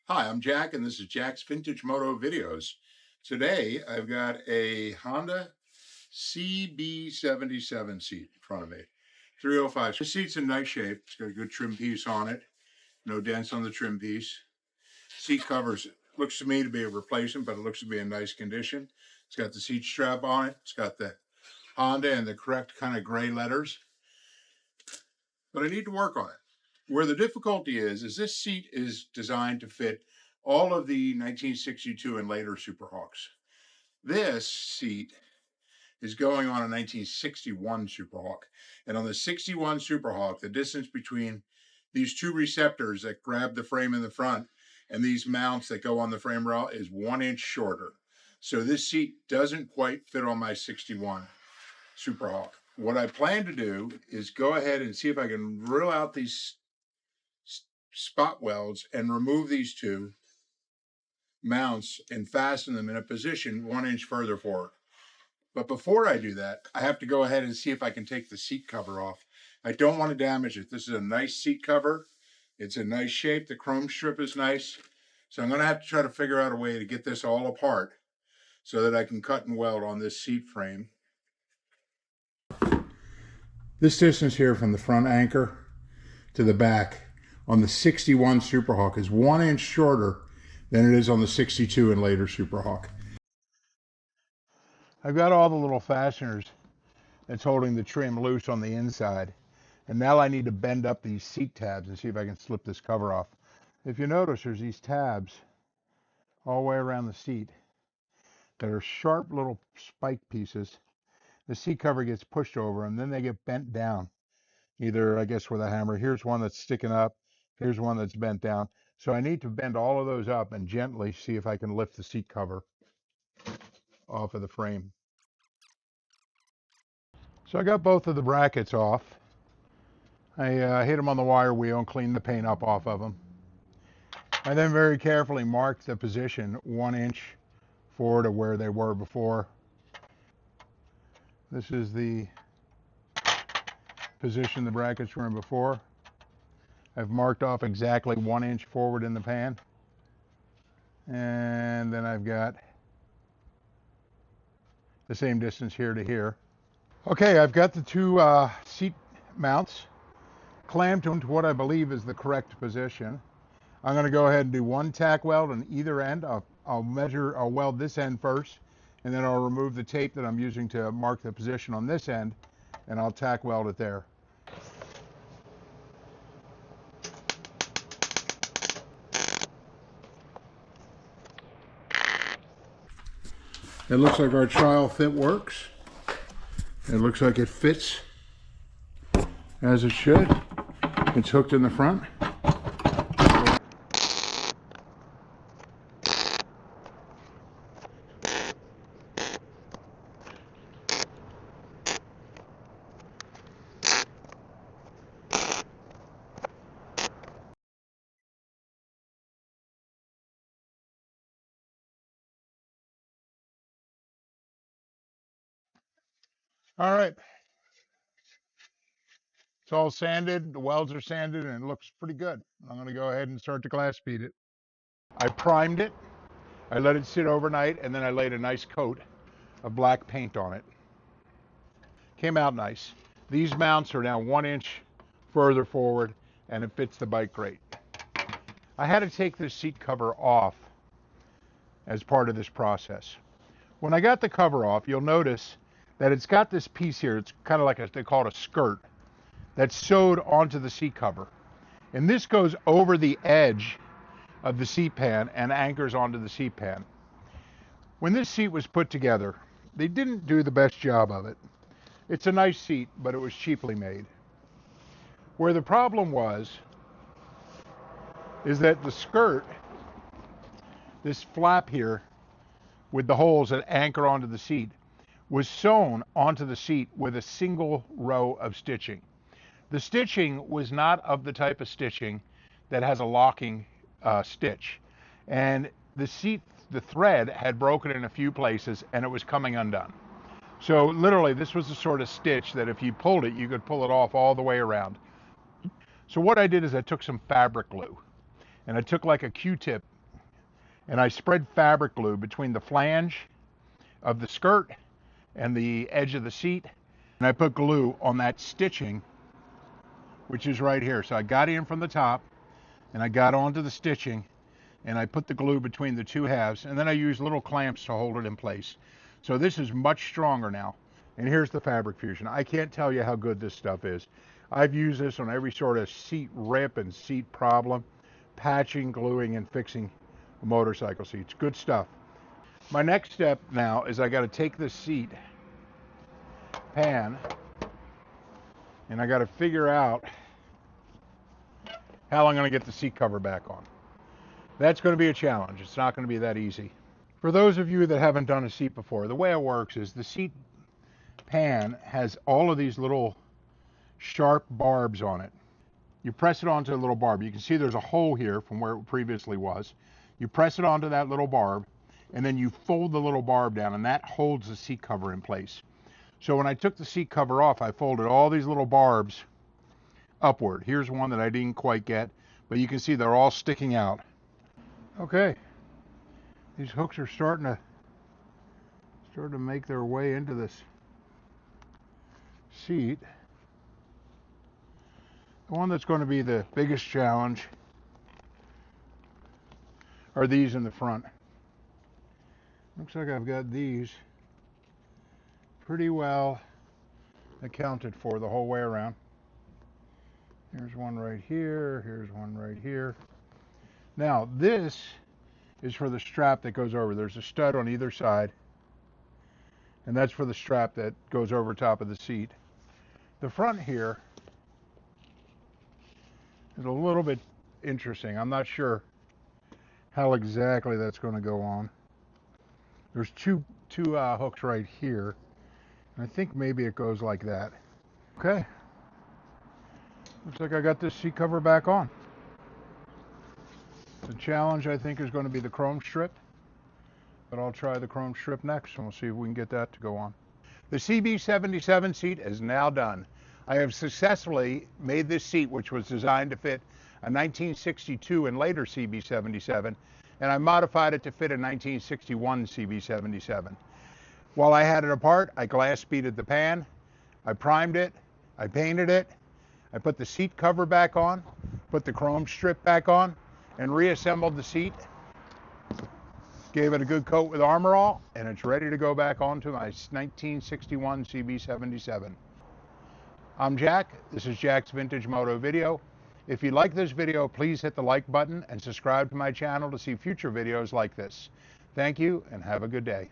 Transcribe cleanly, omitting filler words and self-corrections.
Hi, I'm Jack, and this is Jack's Vintage Moto Videos. Today, I've got a Honda CB77 seat in front of me, 305. This seat's in nice shape. It's got a good trim piece on it, no dents on the trim piece. Seat covers, looks to me to be a replacement, but it looks to be in nice condition. It's got the seat strap on it. It's got the Honda and the correct kind of gray letters, but I need to work on it. Where the difficulty is this seat is designed to fit all of the 1962 and later Super Hawks. This seat is going on a 1961 Super Hawk. And on the 61 Super Hawk, the distance between these two receptors that grab the frame in the front and these mounts that go on the frame rail is 1 inch shorter. So this seat doesn't quite fit on my 61 Super Hawk. What I plan to do is go ahead and see if I can drill out these spot welds and remove these two mounts and fasten them in a position 1 inch further forward. But before I do that, I have to go ahead and see if I can take the seat cover off. I don't want to damage it. This is a nice seat cover. It's in nice shape. The chrome strip is nice. So I'm going to have to try to figure out a way to get this all apart so that I can cut and weld on this seat frame. This distance here from the front anchor to the back on the 61 Super Hawk is 1 inch shorter than it is on the 62 and later Super Hawk. I've got all the little fasteners that's holding the trim loose on the inside. And now I need to bend up these seat tabs and see if I can slip this cover off. If you notice, there's these tabs all the way around the seat that are sharp little spike pieces. The seat cover gets pushed over and then they get bent down. Either, I guess, with a hammer. Here's one that's sticking up. Here's one that's bent down. So I need to bend all of those up and gently see if I can lift the seat cover off of the frame. So I got both of the brackets off. I hit them on the wire wheel and cleaned the paint up off of them. I then very carefully marked the position 1 inch forward of where they were before. This is the position the brackets were in before. I've marked off exactly 1 inch forward in the pan. And then I've got the same distance here to here. Okay, I've got the two seat mounts clamped into what I believe is the correct position. I'm going to go ahead and do one tack weld on either end. I'll weld this end first, and then I'll remove the tape that I'm using to mark the position on this end, and I'll tack weld it there. It looks like our trial fit works. It looks like it fits as it should. It's hooked in the front. All right. It's all sanded, the welds are sanded, and it looks pretty good. I'm going to go ahead and start to glass bead it. I primed it, I let it sit overnight, and then I laid a nice coat of black paint on it. Came out nice. These mounts are now 1 inch further forward, and it fits the bike great. I had to take this seat cover off as part of this process. When I got the cover off, you'll notice that it's got this piece here. It's kind of like they call it a skirt that's sewed onto the seat cover. And this goes over the edge of the seat pan and anchors onto the seat pan. When this seat was put together, they didn't do the best job of it. It's a nice seat, but it was cheaply made. Where the problem was, is that the skirt, this flap here, with the holes that anchor onto the seat, was sewn onto the seat with a single row of stitching. The stitching was not of the type of stitching that has a locking stitch. And the thread had broken in a few places and it was coming undone. So literally this was the sort of stitch that if you pulled it, you could pull it off all the way around. So what I did is I took some fabric glue and I took like a Q-tip and I spread fabric glue between the flange of the skirt and the edge of the seat, and I put glue on that stitching, which is right here. So I got in from the top, and I got onto the stitching, and I put the glue between the two halves, and then I used little clamps to hold it in place. So this is much stronger now. And here's the fabric fusion. I can't tell you how good this stuff is. I've used this on every sort of seat rip and seat problem, patching, gluing, and fixing motorcycle seats. Good stuff. My next step now is I got to take this seat pan and I got to figure out how I'm going to get the seat cover back on. That's going to be a challenge. It's not going to be that easy. For those of you that haven't done a seat before, the way it works is the seat pan has all of these little sharp barbs on it. You press it onto a little barb. You can see there's a hole here from where it previously was. You press it onto that little barb, and then you fold the little barb down, and that holds the seat cover in place. So when I took the seat cover off, I folded all these little barbs upward. Here's one that I didn't quite get, but you can see they're all sticking out. Okay, these hooks are starting to make their way into this seat. The one that's going to be the biggest challenge are these in the front. Looks like I've got these pretty well accounted for the whole way around. Here's one right here, here's one right here. Now this is for the strap that goes over. There's a stud on either side, and that's for the strap that goes over top of the seat. The front here is a little bit interesting. I'm not sure how exactly that's going to go on. There's two hooks right here, and I think maybe it goes like that. Okay, looks like I got this seat cover back on. The challenge, I think, is going to be the chrome strip, but I'll try the chrome strip next, and we'll see if we can get that to go on. The CB77 seat is now done. I have successfully made this seat, which was designed to fit a 1962 and later CB77, and I modified it to fit a 1961 CB77. While I had it apart, I glass beaded the pan, I primed it, I painted it, I put the seat cover back on, put the chrome strip back on, and reassembled the seat. Gave it a good coat with Armor All, and it's ready to go back onto my 1961 CB77. I'm Jack. This is Jack's Vintage Moto Video. If you like this video, please hit the like button and subscribe to my channel to see future videos like this. Thank you and have a good day.